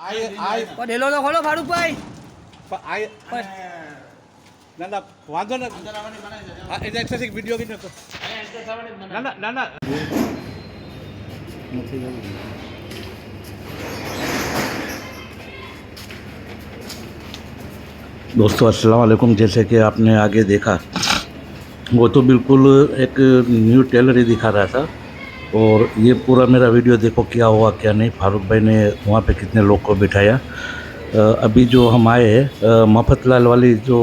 ડેલો તો ખોલો ફારૂકભાઈ. ના ના વાંધો નથી. વિડીયો કીધો ના ના ના ના दोस्तों अस्सलाम वालेकुम। जैसे कि आपने आगे देखा वो तो बिल्कुल एक न्यू टेलर ही दिखा रहा था और ये पूरा मेरा वीडियो देखो क्या हुआ क्या नहीं। फारूक भाई ने वहाँ पे कितने लोग को बिठाया। अभी जो हम आए हैं मफतलाल वाली जो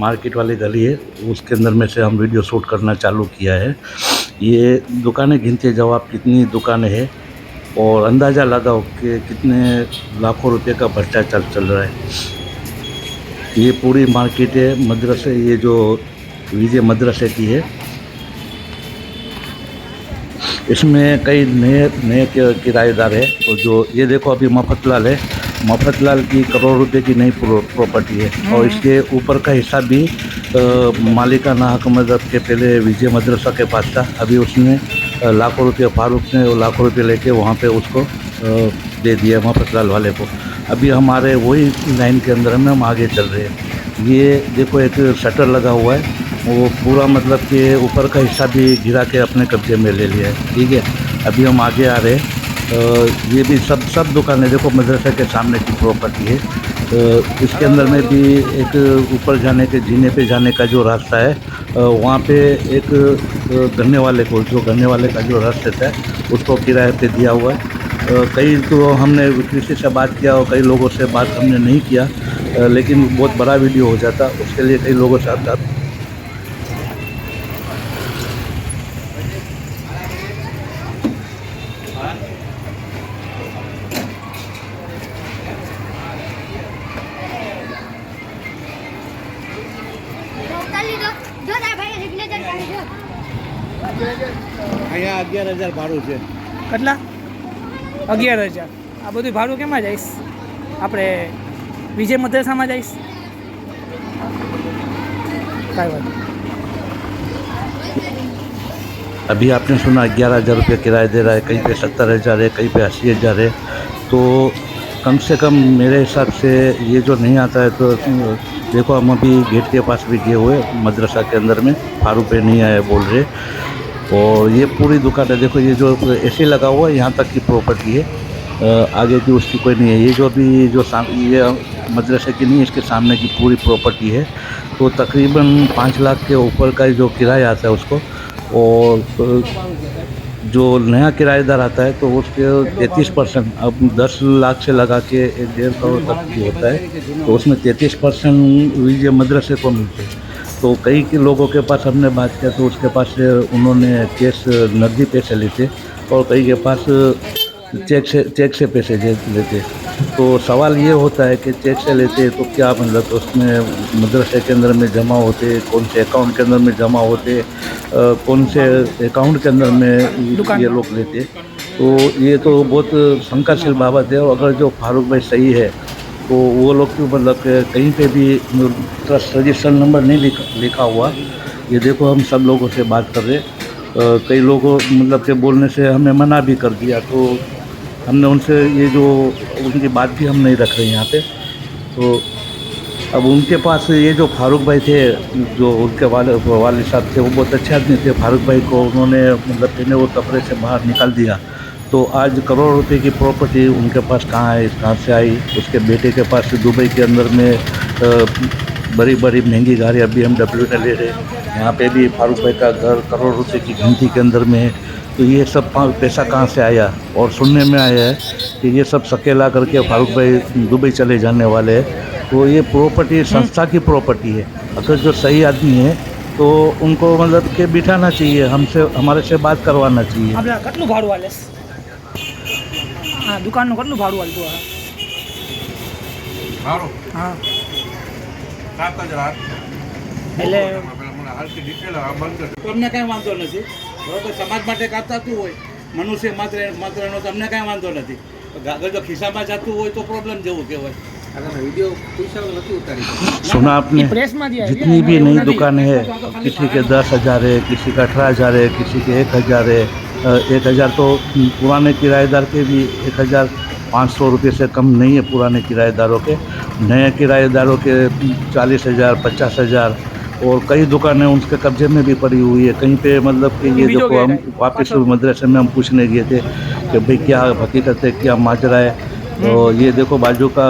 मार्केट वाली गली है उसके अंदर में से हम वीडियो शूट करना चालू किया है। ये दुकानें गिनते जाओ आप कितनी दुकानें हैं और अंदाज़ा लगाओ कि कितने लाखों रुपए का भ्रष्टाचार चल रहा है। ये पूरी मार्केट है मदरसे, ये जो विजय मदरसे की है, इसमें कई नए किराएदार है। और जो ये देखो अभी मफतलाल है, मफतलाल की करोड़ रुपए की नई प्रॉपर्टी है और इसके ऊपर का हिस्सा भी मालिकाना हक मज़हब के पहले विजय मदरसा के पास था। अभी उसने लाखों रुपये, फारूक ने लाखों रुपये लेके वहाँ पे उसको दे दिया मफतलाल वाले को। अभी हमारे वही लाइन के अंदर में हम आगे चल रहे हैं। ये देखो एक शटर लगा हुआ है, वो पूरा मतलब कि ऊपर का हिस्सा भी गिरा के अपने कब्जे में ले लिया है। ठीक है, अभी हम आगे आ रहे हैं। ये भी सब दुकानें देखो मदरसे के सामने की प्रॉपर्टी है। इसके अंदर में भी एक ऊपर जाने के जीने पे जाने का जो रास्ता है वहाँ पे एक गन्ने वाले को, जो गन्ने वाले का जो रास्ता है उसको किराए पे दिया हुआ है। कई तो हमने किसी से बात किया और कई लोगों से बात हमने नहीं किया, लेकिन बहुत बड़ा वीडियो हो जाता, उसके लिए कई लोगों से आता। અહીંયા 11,000 ભાડું છે. કેટલા? 11,000. આ બધું ભાડું કેમાં જઈશ? આપણે વિજય મદ્રસામાં જઈશ? કાંઈ વાત નહીં. अभी आपने सुना 11,000 रुपये किराया दे रहा है, कहीं पे 70,000 है, कहीं पे 80,000 है। तो कम से कम मेरे हिसाब से ये जो नहीं आता है तो देखो हम अभी गेट के पास भी गए हुए मदरसा के अंदर में, फारूक पे नहीं आए बोल रहे। और ये पूरी दुकान है, देखो ये जो एसी लगा हुआ है यहाँ तक की प्रॉपर्टी है, आगे की उसकी कोई नहीं है। ये जो भी जो ये मदरसे की नहीं, इसके सामने की पूरी प्रॉपर्टी है। तो तकरीबन 5 लाख के ऊपर का जो किराया आता है उसको, और जो नया किराएदार आता है तो उसके 33%, अब 10 लाख से लगा के 1.5 करोड़ तक की होता है, तो उसमें 33% विजय मदरसे को मिलते हैं। तो कई के लोगों के पास हमने बात किया तो उसके पास से उन्होंने कैश नकदी पैसे लेते और कई के पास चेक से पैसे लेते। तो सवाल ये होता है कि चेक से लेते तो क्या मतलब उसमें मदरसे के अंदर में जमा होते, कौन से अकाउंट के अंदर में जमा होते, कौन से अकाउंट के अंदर में ये लोग लेते। तो ये तो बहुत शंकाशील बाबत है। और अगर जो फारूक भाई सही है तो वो लोग तो मतलब कहीं पे भी ट्रस्ट रजिस्टर नंबर नहीं लिखा हुआ। ये देखो हम सब लोगों से बात कर रहे, कई लोगों मतलब के बोलने से हमें मना भी कर दिया, तो हमने उनसे ये जो उनकी बात भी हम नहीं रख रहे यहाँ पे। तो अब उनके पास ये जो फारूक भाई थे, जो उनके वाले साहब थे, वो बहुत अच्छे आदमी थे। फारूक भाई को उन्होंने मतलब पहले वो कपड़े से बाहर निकाल दिया, तो आज करोड़ रुपए की प्रॉपर्टी उनके पास कहाँ है, कहाँ से आई? उसके बेटे के पास दुबई के अंदर में बड़ी बड़ी महंगी गाड़ियाँ BMW ने ले रहे। यहाँ पे भी फारूक भाई का घर करोड़ रुपए की गिनती के अंदर में है। तो ये सब पैसा कहाँ से आया? और सुनने में आया है कि ये सब सकेला करके फारूक भाई दुबई चले जाने वाले हैं। तो ये प्रॉपर्टी संस्था की प्रॉपर्टी है। अगर जो सही आदमी है तो उनको मतलब के बिठाना चाहिए, हमसे हमारे से बात करवाना चाहिए। આપણે કેટલું ભાડું આલે? હા, દુકાનનું કેટલું ભાડું આલતું આ? ભાડું હા, 7,000. એટલે મને હાલથી ડિટેલ આ બંધ કરી. તમને કાંઈ વાંધો નથી, બરોબર? સમાજ માટે કામ થતું હોય, મનુષ્ય માત્રનો તમને કાંઈ વાંધો નથી। અગર જો ખિસ્સામાં જતું હોય તો પ્રોબ્લેમ જેવું કહેવાય। सुना आपने? जितनी भी नई दुकान है, किसी के 10,000 है, किसी का 18,000 है, किसी के 1,000 है। 1,000 तो पुराने किराएदार के भी 1,000 500 रुपये से कम नहीं है पुराने किराएदारों के। नए किराएदारों के 40,000 50,000 और कई दुकानें उनके कब्जे में भी पड़ी हुई है। कहीं पे मतलब कि ये बीजो देखो, हम गेट है, वापस पाछो। मदरसे में हम पूछने गए थे कि भाई क्या हकीकत है, क्या माजरा है। तो ये देखो बाजू का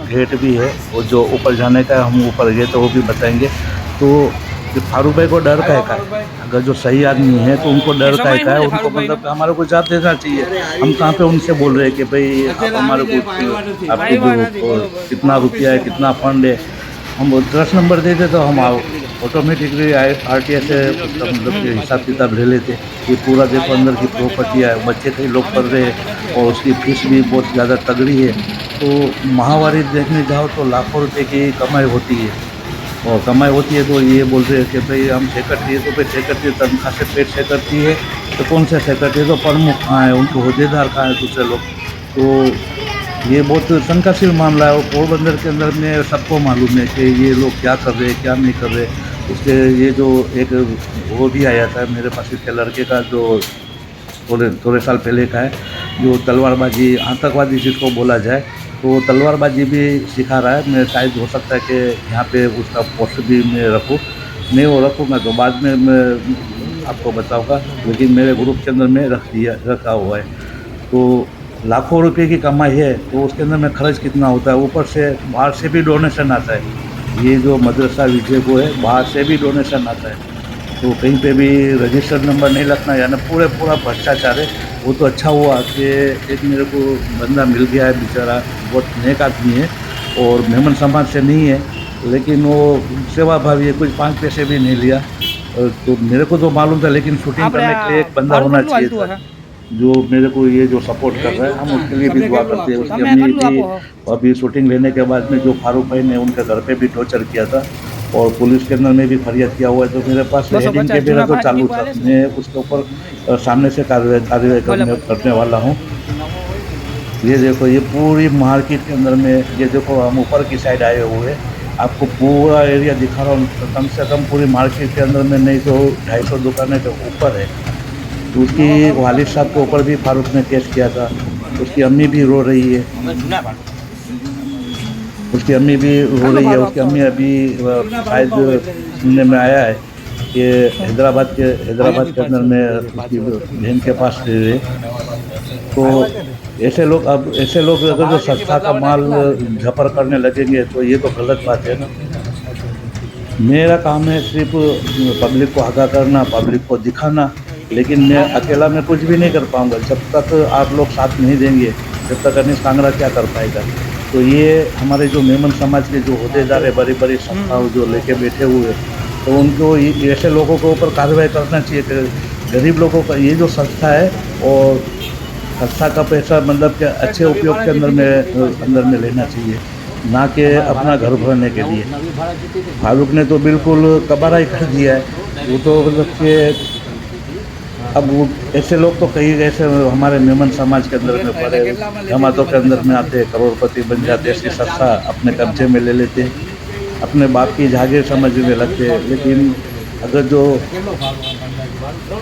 गेट भी है, और जो ऊपर जाने का है, हम ऊपर गए तो वो भी बताएंगे। तो ये फारूक भाई को डर का है, अगर जो सही आदमी है तो उनको डर का है, उनको फारूक भाई मतलब हमारे को जात देना चाहिए। हम कहाँ पे उनसे बोल रहे हैं कि भाई आप हमारे को आपके जो कितना रुपया है, कितना फंड है, हम 10 नंबर देते तो हम ऑटोमेटिकली RTI से मतलब कि हिसाब किताब ले लेते। ये पूरा देखो अंदर की प्रॉपर्टी है, बच्चे कई लोग पढ़ रहे हैं और उसकी फीस भी बहुत ज़्यादा तगड़ी है। तो माहवारी देखने जाओ तो लाखों रुपए की कमाई होती है, और कमाई होती है तो ये बोल रहे हैं कि भाई हम सेक्रेटरी है, तो फिर सेक्रेटरी तनख्वाह से पेट सेक्रेटरी है तो कौन से सेक्रेटरी, तो प्रमुख कहाँ है, उनको होद्देदार कहाँ है दूसरे लोग। तो ये बहुत शंकाशील मामला है, और पोरबंदर के अंदर में सबको मालूम है कि ये लोग क्या कर रहे हैं, क्या नहीं कर रहे। उसके ये जो एक वो भी आया था मेरे पास इसके लड़के का, जो थोड़े साल पहले का है, जो तलवारबाजी आतंकवादी जिसको बोला जाए, तो तलवारबाजी भी सिखा रहा है। मैं शायद हो सकता है कि यहाँ पे उसका पोस्ट भी मैं रखूँ, मैं वो रखूँगा तो बाद में मैं आपको बताऊँगा, लेकिन मेरे ग्रुप के अंदर में रखा हुआ है। तो लाखों रुपए की कमाई है, तो उसके अंदर में खर्च कितना होता है, ऊपर से बाहर से भी डोनेशन आता है। ये जो मदरसा विजय को है, बाहर से भी डोनेशन आता है। तो कहीं पे भी रजिस्टर्ड नंबर नहीं लगना, यानी पूरा भ्रष्टाचार है। वो तो अच्छा हुआ कि एक मेरे को बंदा मिल गया है, बेचारा बहुत नेक आदमी है और मेमन समाज से नहीं है, लेकिन वो सेवा भावी है, कुछ 5 पैसे भी नहीं लिया। तो मेरे को तो मालूम था, लेकिन शूटिंग करने के लिए एक बंदा होना चाहिए था जो मेरे को ये जो सपोर्ट कर रहा है। हम उसके लिए भी दुआ करते हैं। उसकी अम्मी भी अभी शूटिंग लेने के बाद में जो फारूक भाई ने उनके घर पे भी टॉर्चर किया था और पुलिस के अंदर में भी फरियाद किया हुआ है, तो मेरे पास हेडिंग के मेरा तो चालू था, मैं उसके ऊपर सामने से कार्रवाई करने वाला हूँ। ये देखो, ये पूरी मार्केट के अंदर में, ये देखो हम ऊपर की साइड आए हुए, आपको पूरा एरिया दिखा रहा हूँ। कम से कम पूरी मार्केट के अंदर में नहीं तो 250 दुकानें के ऊपर है। उसकी वालिद साहब के ऊपर भी फारूक ने केस किया था। उसकी अम्मी भी रो रही है, उसकी अम्मी अभी शायद सुनने में आया है कि हैदराबाद के अंदर में उसकी बहन के पास रहे। तो ऐसे लोग अगर जो संस्था का माल झपर करने लगेंगे तो ये तो गलत बात है ना। मेरा काम है सिर्फ पब्लिक को आगाह करना, पब्लिक को दिखाना, लेकिन मैं अकेला में कुछ भी नहीं कर पाऊँगा। जब तक आप लोग साथ नहीं देंगे, जब तक अनिश कांगड़ा क्या कर पाएगा। तो ये हमारे जो मेमन समाज के जो होद्देदार है, बड़ी बड़ी संस्थाओं जो लेके बैठे हुए, तो उनको ऐसे लोगों के ऊपर कार्रवाई करना चाहिए कि गरीब लोगों का ये जो संस्था है, और संस्था का पैसा मतलब कि अच्छे उपयोग के अंदर में लेना चाहिए, ना कि अपना घर भरने के लिए। फारूक ने तो बिल्कुल कबारा ही कर दिया है। वो तो मतलब कि अब वो ऐसे लोग तो कई ऐसे हमारे मेमन समाज के अंदर में पड़े जमातों के अंदर में आते, करोड़पति बन जाते, ऐसी संस्था अपने कब्जे में ले लेते, अपने बाप की जागीर समझने लगते। लेकिन अगर जो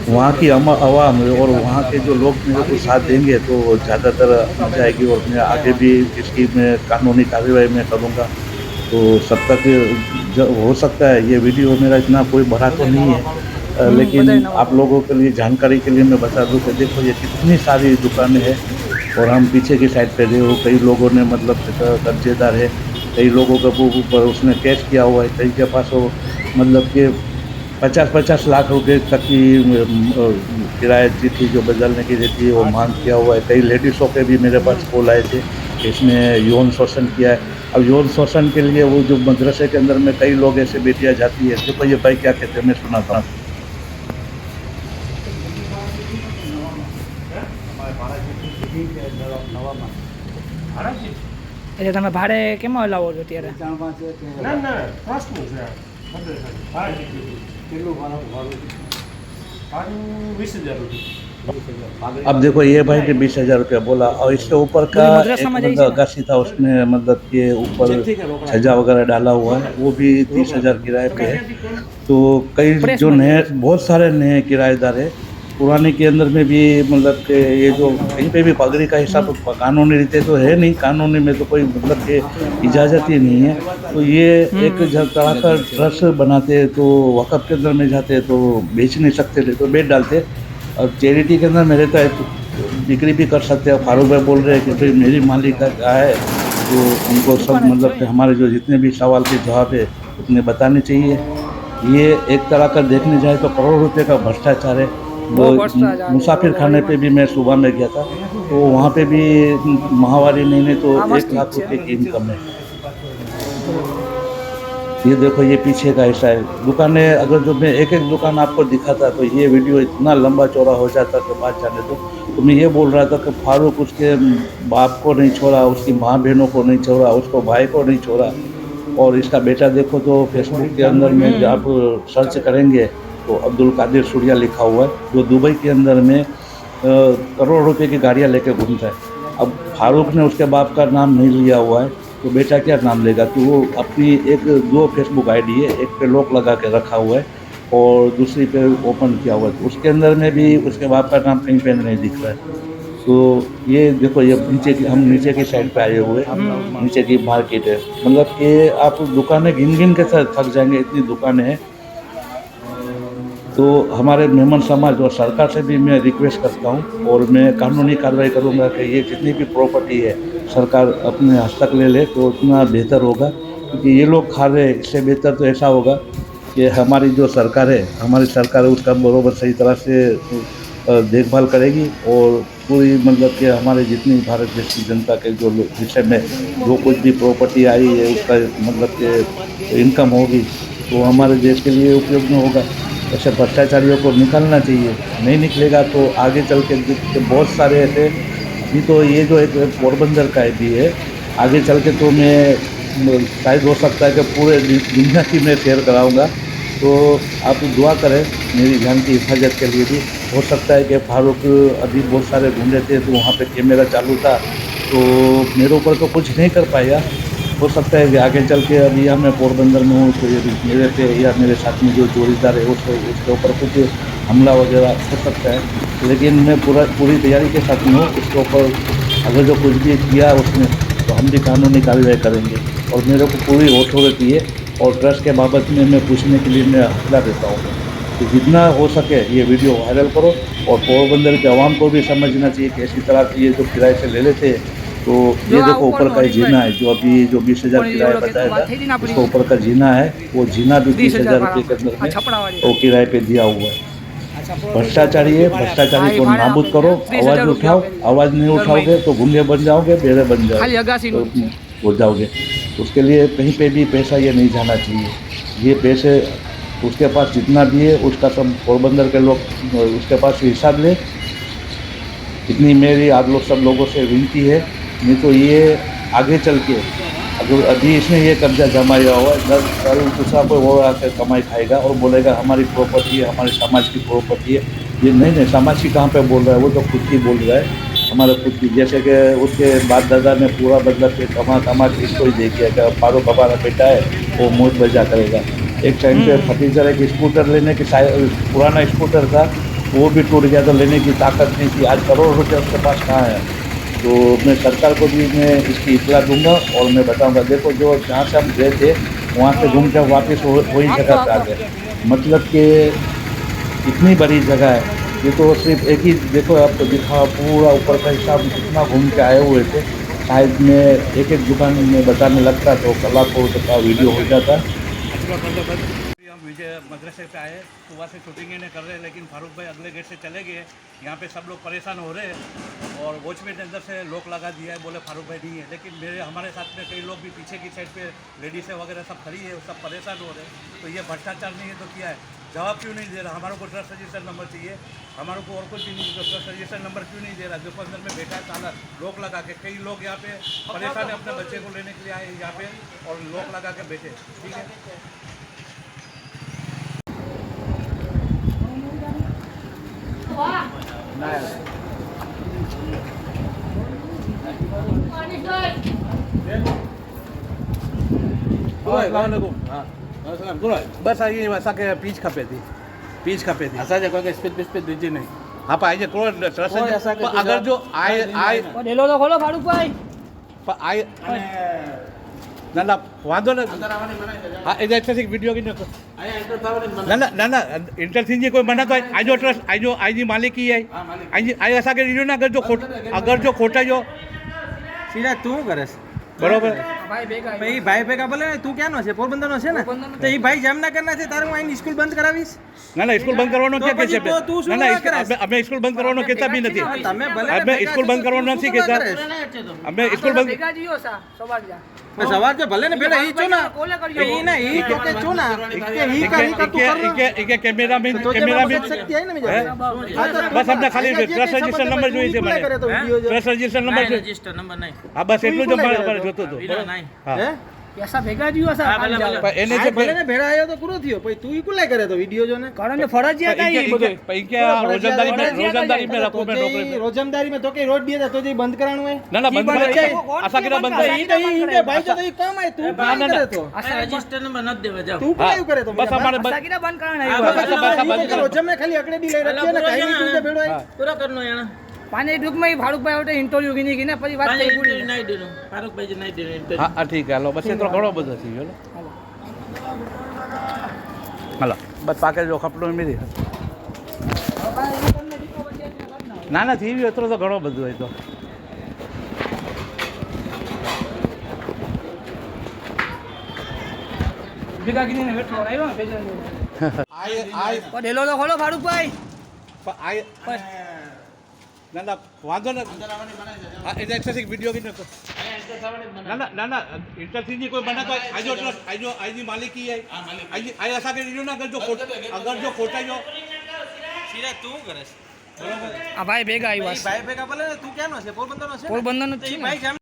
वहाँ की आवाम और वहाँ के जो लोग मेरे को साथ देंगे तो ज़्यादातर मजा आएगी, और मैं आगे भी इसकी मैं कानूनी कार्रवाई में करूँगा। तो सब तक हो सकता है ये वीडियो मेरा इतना कोई बड़ा तो नहीं है, लेकिन आप लोगों के लिए जानकारी के लिए मैं बता दूं कि देखो ये कितनी सारी दुकानें हैं, और हम पीछे की साइड पे देखो कई लोगों ने मतलब कब्जेदार है, कई लोगों के ऊपर उसने कैश किया हुआ है, कई के पास वो मतलब कि 50-50 लाख रुपए तक की किराए चिट्ठी जो बदलने की रहती है वो मांग किया हुआ है। कई लेडीज़ों के भी मेरे पास कॉल आए थे कि इसने यौन शोषण किया है। अब यौन शोषण के लिए वो जो मदरसे के अंदर में कई लोग ऐसे बेटियाँ जाती है, देखो ये भाई क्या कहते हैं, मैं सुनाता हूँ। એટલે તમે ભાડે કેમ લાવો છો ત્યારે? ના ના પ્રશ્ન છે ભાડું 20,000 रुपये। अब देखो ये भाई ने 20,000 रुपया बोला, और इसके ऊपर का एक बंदा अगासी था, उसने मतलब के ऊपर छज्जा वगैरह डाला हुआ है, वो भी 30,000 किराए पे है। तो कई जो नए बहुत सारे नए किराएदार है पुराने के अंदर में भी मतलब कि ये जो कहीं पे भी पगड़ी का हिसाब कानूनी रीते तो है नहीं, कानूनी में तो कोई मतलब कि इजाज़त ही नहीं है। तो ये एक जब तरह का ट्रस्ट बनाते तो वक़्फ़ के अंदर में जाते तो बेच नहीं सकते थे, तो बेच डालते। और चैरिटी के अंदर में रहता है तो बिक्री भी कर सकते हैं। फारूक भाई बोल रहे हैं कि भाई मेरी मालिक का है, तो उनको सब मतलब कि हमारे जो जितने भी सवाल के जवाब है उतने बताने चाहिए। ये एक तरह का देखने जाए तो करोड़ रुपए का भ्रष्टाचार है। वो भ्रष्टाचार है, मुसाफिर बरोबर, खाने वही पे भी मैं सुबह में गया था, तो वहाँ पे भी माहवारी नहीं तो हाँ, मस्त 1 लाख चीज़ है। रुपए की इनकम है। ये देखो ये पीछे का हिस्सा है। दुकानें अगर जो मैं एक-एक दुकान आपको दिखाता तो ये वीडियो इतना लंबा चौड़ा हो जाता कि बात जाने दो। तो मैं ये बोल रहा था कि फारूक उसके बाप को नहीं छोड़ा, उसकी माँ बहनों को नहीं छोड़ा, उसको भाई को नहीं छोड़ा। और इसका बेटा देखो तो फेसबुक के अंदर में जब आप सर्च करेंगे तो अब्दुल कादिर सूर्या लिखा हुआ है, जो दुबई के अंदर में करोड़ रुपए की गाड़ियाँ लेके घूमता है। अब फारूक ने उसके बाप का नाम नहीं लिया हुआ है, तो बेटा क्या नाम लेगा? तो वो अपनी एक 2 फेसबुक आईडी है, एक पे लॉक लगा के रखा हुआ है और दूसरी पे ओपन किया हुआ है। तो उसके अंदर में भी उसके बाप का नाम कहीं पे नहीं दिख रहा है। तो ये देखो ये नीचे की हम नीचे की साइड पे आए हुए हैं, नीचे की मार्केट है। मतलब कि आप दुकानें गिन-गिन के थक जाएँगे, इतनी दुकानें हैं। तो हमारे मेमन समाज और सरकार से भी मैं रिक्वेस्ट करता हूँ और मैं कानूनी कार्रवाई करूँगा कि ये जितनी भी प्रॉपर्टी है सरकार अपने हस्तक ले ले तो उतना बेहतर होगा, क्योंकि ये लोग खा रहे हैं। इससे बेहतर तो ऐसा होगा कि हमारी जो सरकार है उसका बराबर सही तरह से देखभाल करेगी और पूरी मतलब कि हमारे जितनी भारत देश की जनता के जो विषय में जो कुछ भी प्रॉपर्टी आई है उसका मतलब कि इनकम होगी तो हमारे देश के लिए उपयोग में होगा। ऐसे भ्रष्टाचारियों को निकालना चाहिए। नहीं निकलेगा तो आगे चल के बहुत सारे ऐसे, अभी तो ये जो एक पोरबंदर का भी है, आगे चल के तो मैं शायद हो सकता है कि पूरे दुनिया की मैं शेयर कराऊंगा। तो आप दुआ करें मेरी जान की हिफाजत के लिए भी। हो सकता है कि फारूक अभी बहुत सारे ढूंढे थे तो वहाँ पे कैमरा चालू था तो मेरे ऊपर तो कुछ नहीं कर पाया। हो सकता है कि आगे चल के अभी या मैं पोरबंदर में हूँ तो ये मेरे पे या मेरे साथ में जो चोरीदार है उसके ऊपर कुछ हमला वगैरह हो सकता है, लेकिन मैं पूरी तैयारी के साथ में हूँ। उसके ऊपर अगर जो कुछ भी किया उसने तो हम भी कानूनी कार्रवाई करेंगे और मेरे को पूरी अथॉरिटी है और ट्रस्ट के बाबत में मैं पूछने के लिए मैं हकदार रहता हूँ। तो जितना हो सके ये वीडियो वायरल करो और पोरबंदर के आवाम को भी समझना चाहिए कि ऐसी तरह से ये जो किराए से ले लेते हैं तो ये देखो ऊपर का ही जीना है, जो अभी जो 20,000 किराया बताया था उसको ऊपर का जीना है, वो जीना भी 30,000 रुपये के अंदर में वो किराए पे दिया हुआ है। भ्रष्टाचारी है, भ्रष्टाचारी को नाबूद करो। आवाज़ उठाओ, आवाज़ नहीं उठाओगे तो गूंगे बन जाओगे, बेड़े बन जाओगे तो हो जाओगे। उसके लिए कहीं पे भी पैसा ये नहीं जाना चाहिए। ये पैसे उसके पास जितना भी है उसका सब पोरबंदर के लोग उसके पास हिसाब ले। इतनी मेरी आप लोग सब लोगों से विनती है, नहीं तो ये आगे चल के अगर अभी इसने ये कब्जा जमाया हुआ है, कल दूसरा कोई वो आकर कमाई खाएगा और बोलेगा हमारी प्रॉपर्टी है, हमारे समाज की प्रॉपर्टी है। ये नहीं समाज की कहाँ पे बोल रहा है, वो तो खुद की बोल रहा है, हमारे खुद की। जैसे कि उसके बाप दादा ने पूरा मतलब के कमा के इसको ही दे दिया कि फारूक हमारा बेटा है, वो मौज बजा करेगा। एक टाइम पे फटीचर एक स्कूटर लेने की पुराना स्कूटर था, वो भी टूट गया तो लेने की ताकत नहीं थी। आज करोड़ रुपये उसके पास कहाँ है? तो मैं सरकार को भी मैं इसकी इतला दूंगा और मैं बताऊंगा देखो जो जहाँ से हम गए थे वहाँ से घूम कर वापस वही जगह पे आ गए। मतलब कि इतनी बड़ी जगह है, ये तो सिर्फ एक ही देखो आपको दिखा पूरा ऊपर का हिसाब कितना घूम के आए हुए थे। शायद मैं एक दुकान में बताने लगता तो कलाकों का वीडियो हो जाता। हम विजय मदरसे पे आए, सुबह से शूटिंग इन्हें कर रहे हैं, लेकिन फारूक भाई अगले गेट से चले गए। यहाँ पे सब लोग परेशान हो रहे हैं और वॉचमैन ने अंदर से लॉक लगा दिया है, बोले फारूक भाई नहीं है। लेकिन हमारे साथ में कई लोग भी पीछे की साइड पे लेडीज़ें वगैरह सब खड़ी है, सब परेशान हो रहे हैं। तो ये भ्रष्टाचार नहीं है तो क्या है? जवाब क्यों नहीं दे रहा? हमारे को ट्रस्ट रजिस्टर नंबर चाहिए, हमारे को और कुछ ट्रस्ट रजिस्टर नंबर क्यों नहीं दे रहा? जो अंदर में बैठा ताला लॉक लगा के, कई लोग यहाँ पे परेशान है, अपने बच्चे को लेने के लिए आए यहाँ पे और लॉक लगा के बैठे। ठीक है, બસ આ એ અસાંखे પીચ ખપે थी, પીચ ખપે थी। असांजे कोई स्पीड दीजिए नहीं। हाँ पर आइए करो ट्रस्ट अगर जो आए ડેલો તો ખોલો ફારૂકભાઈ. આય ના ના વાંધો ને હા એ એક વિડીયો કી ના ના इंटर थी जी कोई मना तो आजो ट्रस्ट आजो आईजी मालिकी है आईजी आई असा के रिन्यू ना अगर जो खोटा जो સીધા તું કરે છે बरोबर ભાઈ ભેગા આવ્યા. ભાઈ ભાઈ ભેગા બોલે ને તું ક્યાંનો છે પોરબંદરનો છે ને પોરબંદરનો તો એ ભાઈ જામનગરના છે તારે હું અહીં સ્કૂલ બંધ કરાવીશ ના ના સ્કૂલ બંધ કરવાનો તો ક્યાં કે છે પછી તો તું શું ના ના કરાશ? અમે સ્કૂલ બંધ કરવાનો કહેતા બી નથી તમે ભલે અમે સ્કૂલ બંધ કરવાનો નથી કહેતા અમે સ્કૂલ બંધ ભેગા જીઓ સા સવાર જા. સવાર જે ભલે ને બેટા ઈ છો ના કોલે કરજો. ઈ ના ઈ તો કે છો ના કે ઈ કા તું કર કે કેમેરા में તો કેમેરા જે में શક્તિ આવી ને હે? બીજા બસ અમને ખાલી ટ્રસ્ટ રજિસ્ટર નંબર જોઈએ છે મને ટ્રસ્ટ રજિસ્ટર નંબર જોઈએ રજિસ્ટર નંબર નહીં હા બસ એટલું જ અમારે જોતું હતું હા હે પૈસા ભેગા જીઓ સા. પણ એને આ જે ભલે ને ભેળા આવ્યો તો પૂરો થયો પછી તું ઈ કુલાય કરે તો વિડિયો જો ને કારણ કે ફરજિયાત આવી બધું. रोजंदारी में रखो मैं तो नौकरी रोजमदारी में तो के रोड दिया था तो जे बंद कराणो है ना ना बंद बंद कर कर। आशा करा बंद तो कर ઈ તો ઈ ભાઈ તો ઈ કામ આય તું ના, કામ ના, કરે ના. તો રજીસ્ટર નંબર નથી દેવા જાવ તું કયું કરે તો बस हमारे આશા કીધા બંધ કરાણા આ આવ્યા. બસ બસ, બસ રોજમ ને ખાલી અકડેડી લઈ રખ્યો ને કાઈ ની તું ભેળો આય પૂરો કરનો યાર પાને ટૂંકમાં ઈ ફારૂકભાઈ આવતે ઇન્ટરવ્યુ કીની કીને પછી વાત થઈ પૂરી. નાઈ દેનો ફારૂકભાઈ નાઈ દેનો हाँ हाँ ठीक है हेलो बस ये तो घणो બધો થઈ ગયો હાલો બસ પાકે જો કપડો મેરી ના ના થઈ ગયો એટલો તો ઘણો બધું હોય તો ભેગા કીને બેઠો આવ્યો ને ભેગા. આય ડેલો તો ખોલો ફારૂકભાઈ. આય ના ના વાંધો ને હા એ એક વિડીયો કી ના ના इंटर थी जी कोई मना तो आजो ट्रस्ट आजो आईजी मालिकी है आईजी आई असा के रिन्यू ना अगर जो खोटा जो સીધા તું કરે આ ભાઈ ભેગા આવ્યા. ભાઈ ભેગા બોલે ને તું ક્યાંનો છે પોરબંદરનો છે પોરબંદરનો જ તો છે ઈ ને. ભાઈ જામ